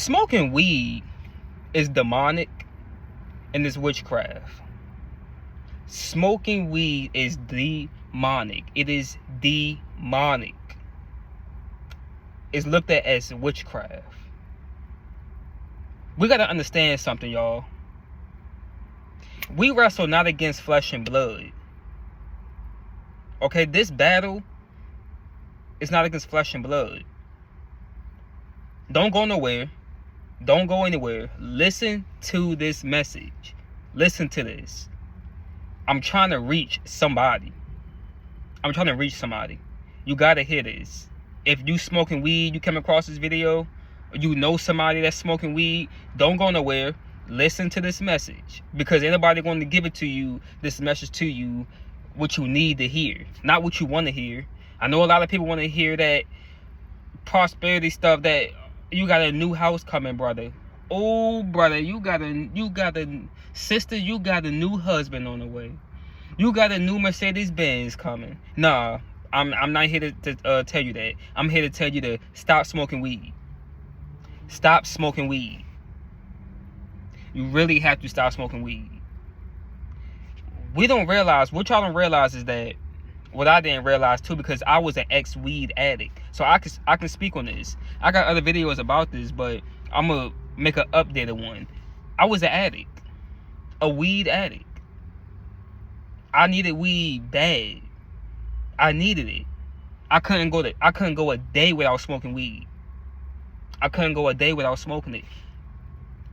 Smoking weed is demonic and it's witchcraft. Smoking weed is demonic. It is demonic. It's looked at as witchcraft. We gotta understand something, y'all. We wrestle not against flesh and blood. Okay, this battle is not against flesh and blood. Don't go nowhere. Don't go anywhere. Listen to this message. Listen to this. I'm trying to reach somebody. I'm trying to reach somebody. You gotta hear this. If you smoking weed, you come across this video, or you know somebody that's smoking weed, don't go nowhere. Listen to this message. Because anybody going to give it to you, this message to you, what you need to hear. Not what you want to hear. I know a lot of people want to hear that prosperity stuff, that you got a new house coming, brother. Oh, brother, you got a sister, you got a new husband on the way. You got a new Mercedes Benz coming. Nah, I'm not here to tell you that. I'm here to tell you to stop smoking weed. Stop smoking weed. You really have to stop smoking weed. We don't realize, what y'all don't realize is that, what I didn't realize too, because I was an ex-weed addict. So I can speak on this. I got other videos about this, but I'm going to make an updated one. I was an addict. A weed addict. I needed weed bad. I needed it. I couldn't go a day without smoking weed. I couldn't go a day without smoking it.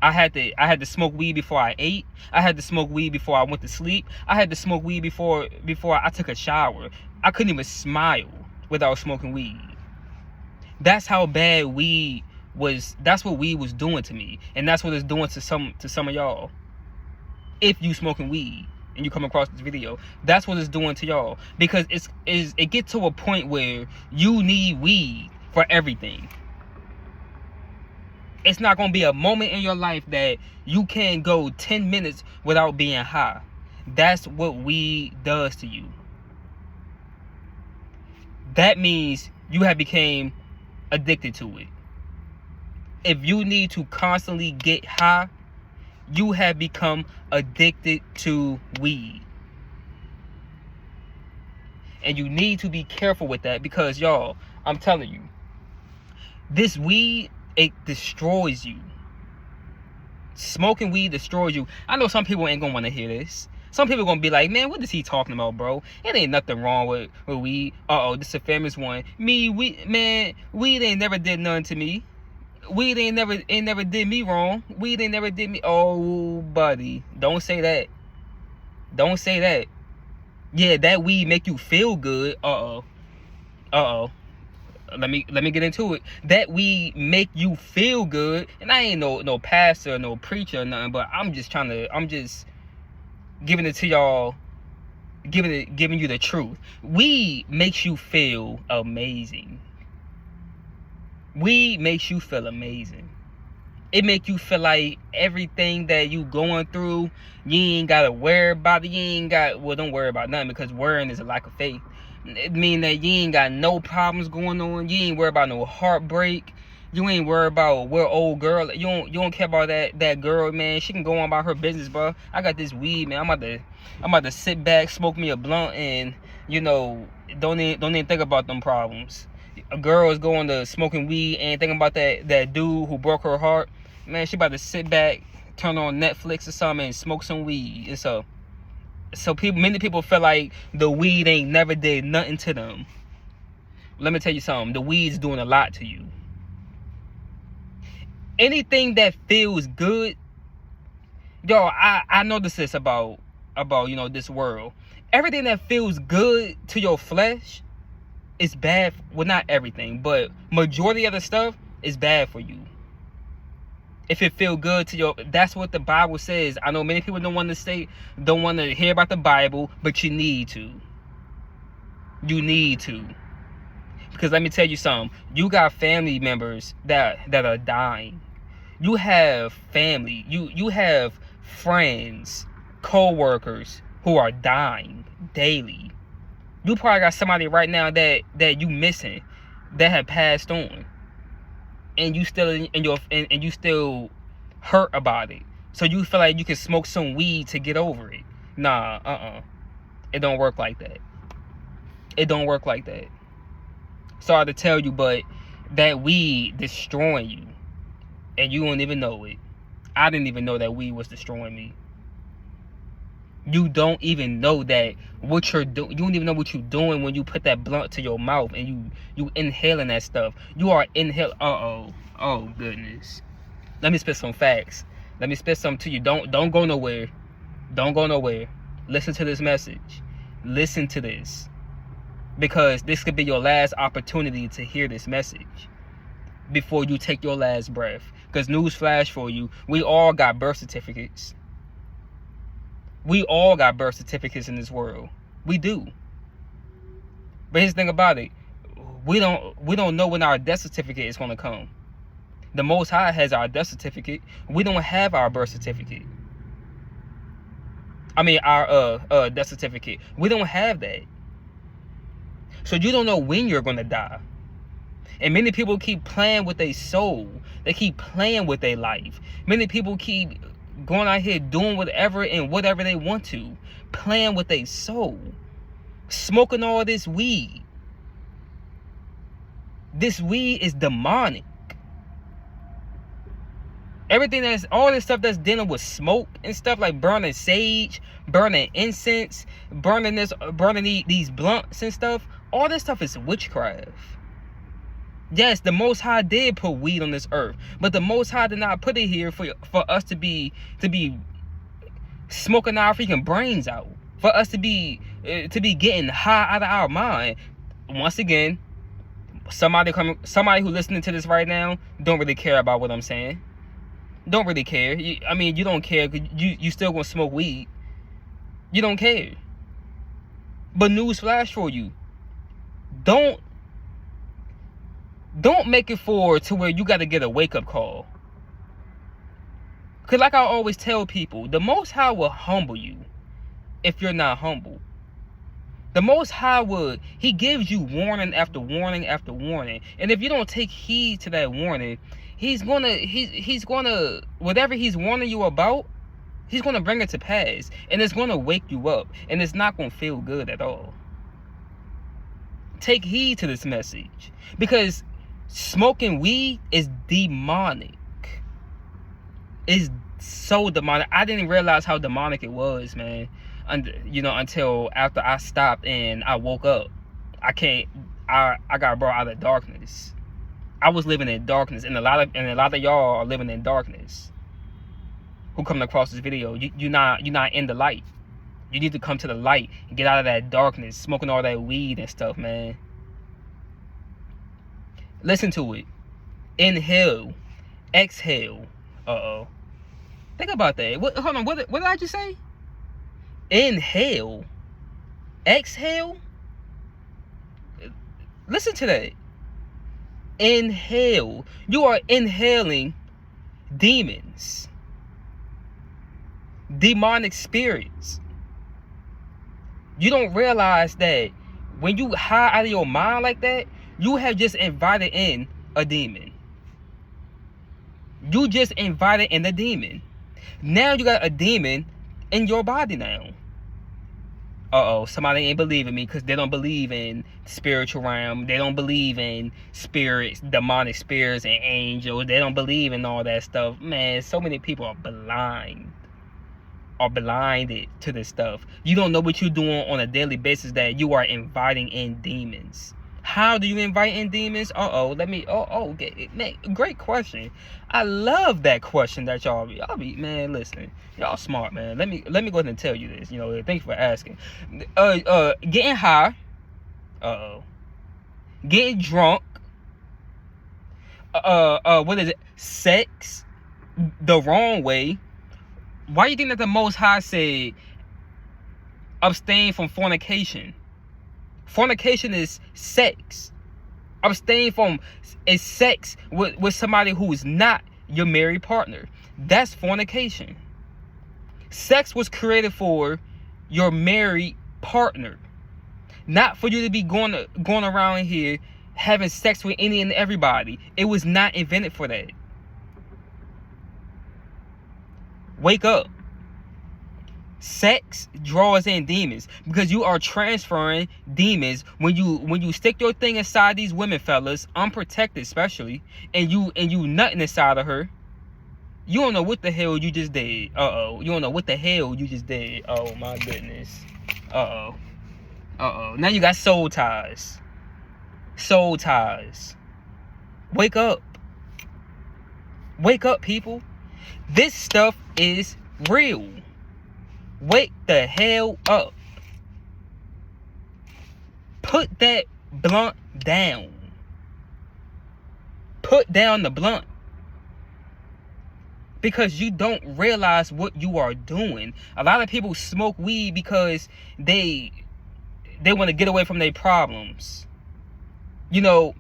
I had to smoke weed before I ate. I had to smoke weed before I went to sleep. I had to smoke weed before I took a shower. I couldn't even smile without smoking weed. That's how bad weed was. That's what weed was doing to me, and that's what it's doing to some of y'all. If you smoking weed and you come across this video, that's what it's doing to y'all, because it gets to a point where you need weed for everything. It's not going to be a moment in your life that you can go 10 minutes without being high. That's what weed does to you. That means you have become addicted to it. If you need to constantly get high, you have become addicted to weed. And you need to be careful with that, because y'all, I'm telling you, this weed, it destroys you. Smoking weed destroys you. I know some people ain't gonna want to hear this. Some people gonna be like, man, what is he talking about, bro? It ain't nothing wrong with weed. This is a famous one. Weed ain't never did nothing to me. Weed ain't never did me wrong. Weed ain't never did me. Oh, buddy, don't say that. Don't say that. Yeah, that weed make you feel good. Let me get into it. That weed make you feel good, and I ain't no pastor, no preacher, or nothing. But I'm just giving it to y'all, giving you the truth. Weed makes you feel amazing. Weed makes you feel amazing. It make you feel like everything that you going through, you ain't gotta worry about it. Don't worry about nothing, because worrying is a lack of faith. It mean that you ain't got no problems going on. You ain't worried about no heartbreak. You ain't worried about where old girl. You don't care about that girl, man. She can go on about her business, bro. I got this weed, man. I'm about to sit back, smoke me a blunt, and don't even think about them problems. A girl is going to smoking weed and thinking about that dude who broke her heart. Man, she about to sit back, turn on Netflix or something, and smoke some weed. And so many people feel like the weed ain't never did nothing to them. Let me tell you something. The weed's doing a lot to you. Anything that feels good, yo, I noticed this about this world. Everything that feels good to your flesh is bad. Well, not everything, but majority of the stuff is bad for you. If it feel good to your, that's what the Bible says. I know many people don't want to hear about the Bible, but you need to. You need to. Because let me tell you something. You got family members that are dying. You have family. You have friends, co-workers who are dying daily. You probably got somebody right now that you missing, that have passed on. and you still and you still hurt about it. So you feel like you can smoke some weed to get over it. Nah, it don't work like that. It don't work like that. Sorry to tell you, but that weed destroying you, and you don't even know it. I didn't even know that weed was destroying me. You don't even know that what you're doing. You don't even know what you're doing when you put that blunt to your mouth and you inhaling that stuff. You are inhaling. Oh goodness. Let me spit some facts. Let me spit some to you. Don't go nowhere. Don't go nowhere. Listen to this message. Listen to this, because this could be your last opportunity to hear this message before you take your last breath. Because news flash for you, we all got birth certificates. We all got birth certificates in this world. We do. But here's the thing about it. We don't know when our death certificate is going to come. The Most High has our death certificate. We don't have our birth certificate. I mean, our death certificate. We don't have that. So you don't know when you're going to die. And many people keep playing with their soul. They keep playing with their life. Many people keep going out here doing whatever and whatever they want to, playing with their soul, smoking all this weed. This weed is demonic. All this stuff that's dealing with smoke and stuff, like burning sage, burning incense, burning these blunts and stuff, all this stuff is witchcraft. Yes, the Most High did put weed on this earth, but the Most High did not put it here for us to be smoking our freaking brains out, for us to be getting high out of our mind. Once again, somebody who listening to this right now don't really care about what I'm saying. Don't really care. I mean, you don't care because you still gonna smoke weed. You don't care. But news flash for you, don't make it forward to where you got to get a wake-up call. Because like I always tell people, the Most High will humble you if you're not humble. The Most High he gives you warning after warning after warning. And if you don't take heed to that warning, he's gonna whatever he's warning you about, he's gonna bring it to pass. And it's gonna wake you up. And it's not gonna feel good at all. Take heed to this message. Because smoking weed is demonic. It's so demonic. I didn't realize how demonic it was, man. Until after I stopped and I woke up. I got brought out of darkness. I was living in darkness, and a lot of y'all are living in darkness. Who coming across this video? You're not in the light. You need to come to the light and get out of that darkness, smoking all that weed and stuff, man. Listen to it. Inhale. Exhale. Think about that. Hold on. What did I just say? Inhale. Exhale. Listen to that. Inhale. You are inhaling demons. Demonic spirits. You don't realize that when you high out of your mind like that, you have just invited in a demon. You just invited in a demon. Now you got a demon in your body now. Somebody ain't believing me because they don't believe in spiritual realm. They don't believe in spirits, demonic spirits and angels. They don't believe in all that stuff. Man, so many people are blinded to this stuff. You don't know what you're doing on a daily basis that you are inviting in demons. How do you invite in demons? Man, great question. I love that question that y'all be, man, listen. Y'all smart, man. Let me go ahead and tell you this. Thank you for asking. Getting high. Getting drunk. What is it? Sex the wrong way. Why do you think that the Most High said abstain from fornication? Fornication is sex. Abstain from is sex with somebody who is not your married partner. That's fornication. Sex was created for your married partner, not for you to be going around here having sex with any and everybody. It was not invented for that. Wake up. Sex draws in demons because you are transferring demons when you stick your thing inside these women, fellas, unprotected especially, and you nutting inside of her. You don't know what the hell you just did. You don't know what the hell you just did. Oh my goodness. Now you got soul ties. Soul ties. Wake up. Wake up, people. This stuff is real. Wake the hell up. Put that blunt down. Put down the blunt. Because you don't realize what you are doing. A lot of people smoke weed because they want to get away from their problems. You know,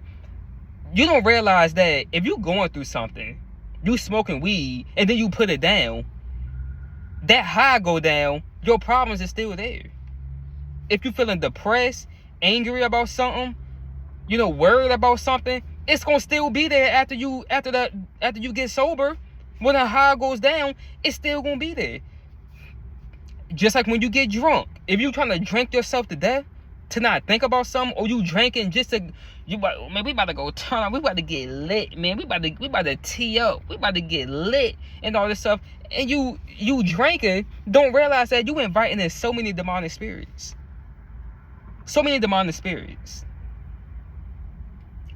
you don't realize that if you're going through something, you smoking weed, and then you put it down, that high go down, your problems are still there. If you're feeling depressed, angry about something, you know, worried about something, it's gonna still be there after you get sober. When the high goes down, it's still gonna be there. Just like when you get drunk. If you trying to drink yourself to death, to not think about something, or you drinking just to, man, we about to go turn on, we about to get lit, man, we about to tee up, we about to get lit and all this stuff, and you drinking, don't realize that you inviting in so many demonic spirits. So many demonic spirits.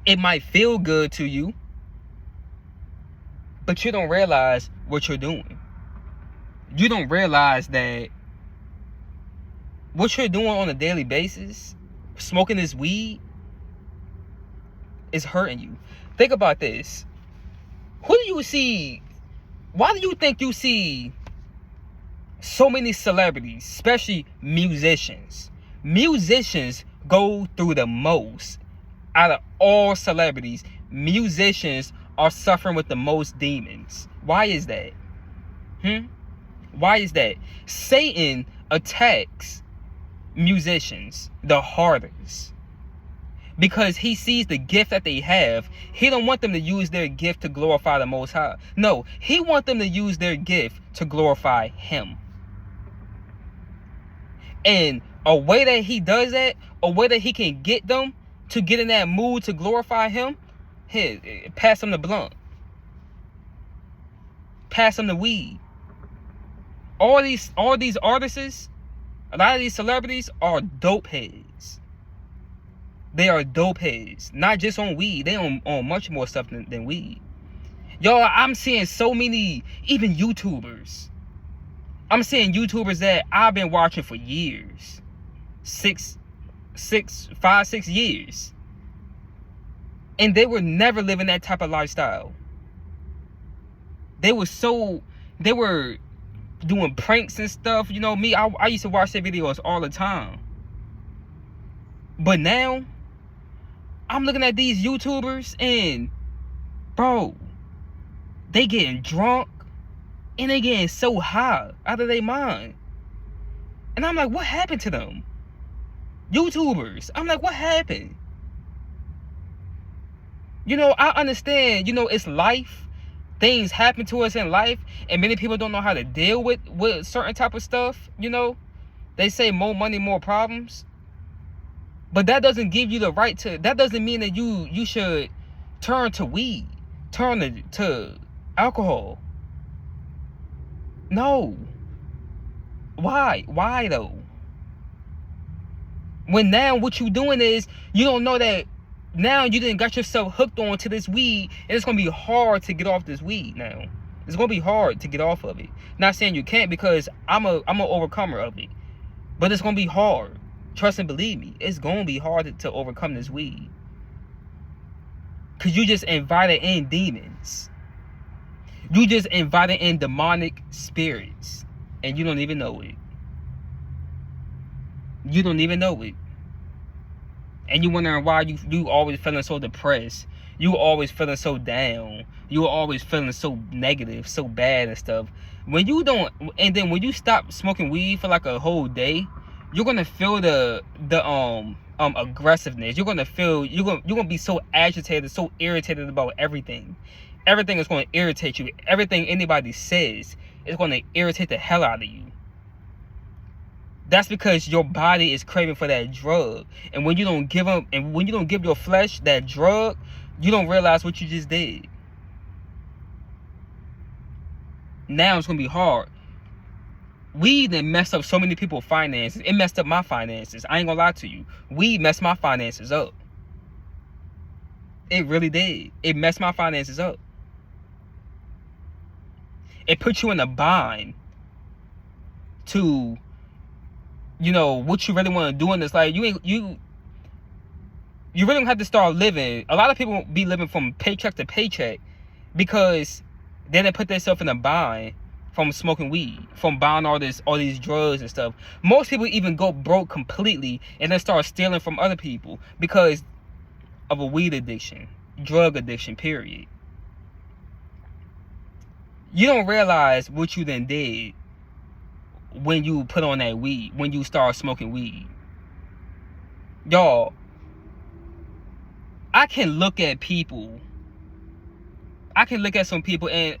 It might feel good to you, but you don't realize what you're doing. You don't realize that what you're doing on a daily basis, smoking this weed, is hurting you. Think about this. Who do you see? Why do you think you see so many celebrities, especially musicians? Musicians go through the most. Out of all celebrities, musicians are suffering with the most demons. Why is that? Why is that? Satan attacks musicians the hardest because he sees the gift that they have. He don't want them to use their gift to glorify the Most High. No, he wants them to use their gift to glorify him. And a way that he does that, a way that he can get them to get in that mood to glorify him, pass them the blunt. Pass them the weed. All these artists, a lot of these celebrities are dope heads. They are dope heads. Not just on weed. They on much more stuff than weed. Y'all, I'm seeing so many, even YouTubers. I'm seeing YouTubers that I've been watching for years. 5, 6 years. And they were never living that type of lifestyle. They were doing pranks and stuff. You know me, I used to watch their videos all the time. But now, I'm looking at these YouTubers and, bro, they getting drunk and they getting so high out of their mind. And I'm like, what happened to them? YouTubers. I'm like, what happened? You know, I understand, you know, it's life. Things happen to us in life, and many people don't know how to deal with certain type of stuff, you know. They say more money, more problems. But that doesn't give you the right to, that doesn't mean that you should turn to weed, turn to alcohol. No. Why? Why though? When now what you doing is, you don't know that now you didn't got yourself hooked on to this weed, and it's gonna be hard to get off this weed now. It's gonna be hard to get off of it. Not saying you can't, because I'm an overcomer of it. But it's gonna be hard. Trust and believe me, it's gonna be hard to overcome this weed. Cause you just invited in demons. You just invited in demonic spirits. And you don't even know it. You don't even know it. And you wondering why you always feeling so depressed. You always feeling so down. You always feeling so negative, so bad and stuff. When you don't, and then when you stop smoking weed for like a whole day, you're gonna feel the aggressiveness. You're gonna feel you're gonna be so agitated, so irritated about everything. Everything is gonna irritate you. Everything anybody says is gonna irritate the hell out of you. That's because your body is craving for that drug. And when you don't give them, and when you don't give your flesh that drug, you don't realize what you just did. Now it's gonna be hard. Weed done messed up so many people's finances. It messed up my finances. I ain't gonna lie to you. Weed messed my finances up. It really did. It messed my finances up. It put you in a bind to, you know, what you really want to do in this life. You really don't have to start living. A lot of people be living from paycheck to paycheck because then they put themselves in a bind from smoking weed, from buying all these drugs and stuff. Most people even go broke completely and then start stealing from other people because of a weed addiction, drug addiction, period. You don't realize what you then did when you put on that weed, when you start smoking weed. Y'all, I can look at some people, and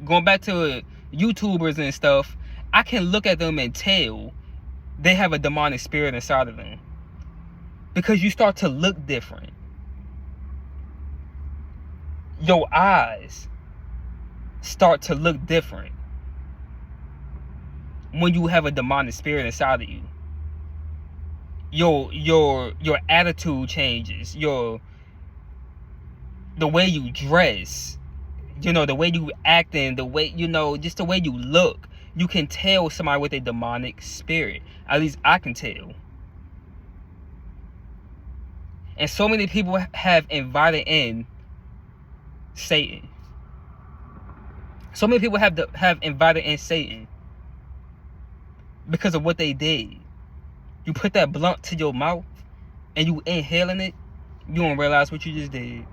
going back to YouTubers and stuff, I can look at them and tell they have a demonic spirit inside of them. Because you start to look different. Your eyes start to look different when you have a demonic spirit inside of you. Your attitude changes. The way you dress, you know, the way you acting, the way, you know, just the way you look. You can tell somebody with a demonic spirit. At least I can tell. And so many people have invited in Satan. So many people have invited in Satan because of what they did. You put that blunt to your mouth and you inhaling it, you don't realize what you just did.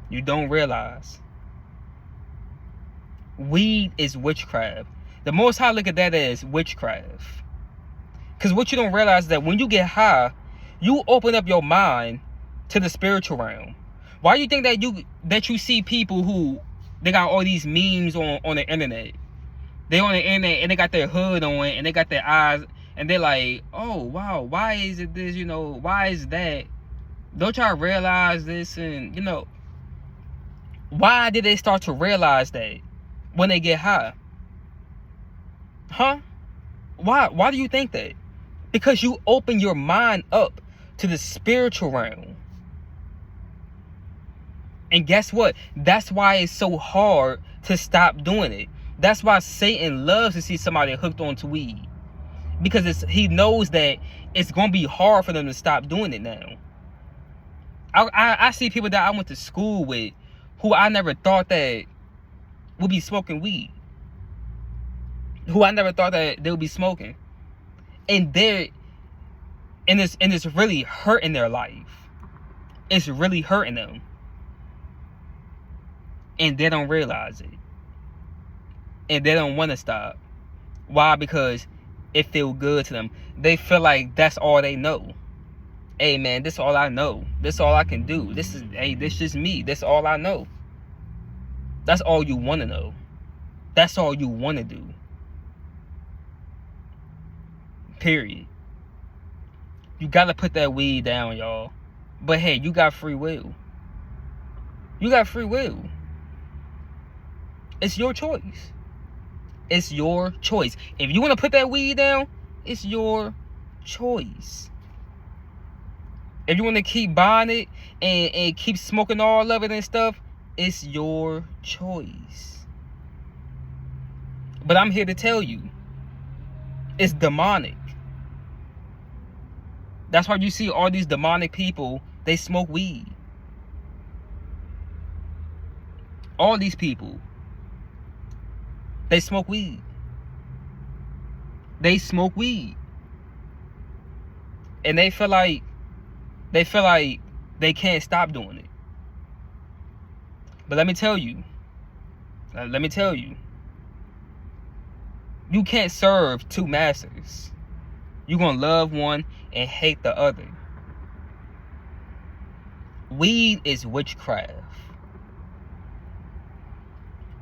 You don't realize. Weed is witchcraft. The Most High look at that as witchcraft. Because what you don't realize is that when you get high, you open up your mind to the spiritual realm. Why do you think that you see people who, they got all these memes on the internet? They on the internet and they got their hood on and they got their eyes and they're like, oh wow, why is it this, you know, why is that? Don't y'all realize this? And you know, why did they start to realize that when they get high? Huh? Why do you think that? Because you open your mind up to the spiritual realm. And guess what? That's why it's so hard to stop doing it. That's why Satan loves to see somebody hooked onto weed. Because he knows that it's going to be hard for them to stop doing it now. I see people that I went to school with who I never thought that would be smoking weed. Who I never thought that they would be smoking. And it's really hurting their life. It's really hurting them. And they don't realize it. And they don't want to stop. Why? Because it feels good to them. They feel like that's all they know. Hey man, this is all I know. This is all I can do. This just me. This is all I know. That's all you want to know. That's all you want to do. Period. You got to put that weed down, y'all. But hey, you got free will. You got free will. It's your choice. It's your choice. If you want to put that weed down, it's your choice. If you want to keep buying it and keep smoking all of it and stuff, it's your choice. But I'm here to tell you, it's demonic. That's why you see all these demonic people, they smoke weed. All these people, they smoke weed. They smoke weed. And they feel like they can't stop doing it. But let me tell you, you can't serve two masters. You're going to love one and hate the other. Weed is witchcraft.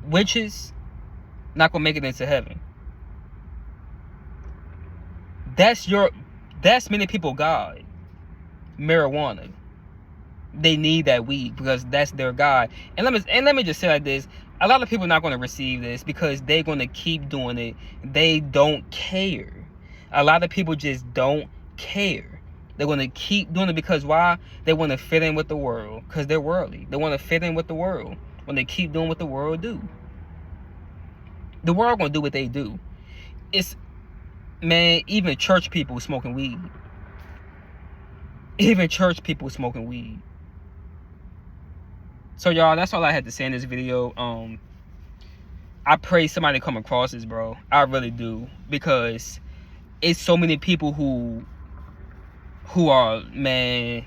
Witches not going to make it into heaven. That's many people God. Marijuana. They need that weed because that's their God. And let me just say like this. A lot of people are not going to receive this because they're going to keep doing it. They don't care. A lot of people just don't care. They're going to keep doing it because why? They want to fit in with the world because they're worldly. They want to fit in with the world when they keep doing what the world do. The world going to do what they do. Even church people smoking weed. Even church people smoking weed. So y'all, that's all I had to say in this video. I pray somebody come across this, bro. I really do, because it's so many people who are, man,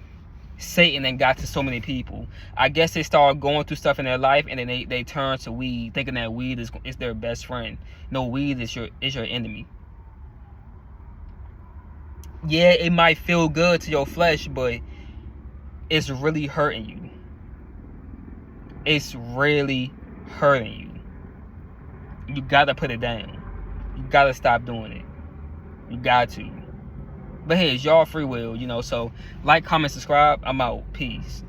Satan and got to so many people. I guess they start going through stuff in their life, and then they turn to weed, thinking that weed is their best friend. No, weed is your enemy. Yeah, it might feel good to your flesh, but it's really hurting you. It's really hurting you. You gotta put it down. You gotta stop doing it. You got to. But hey, it's y'all free will, so like, comment, subscribe. I'm out. Peace.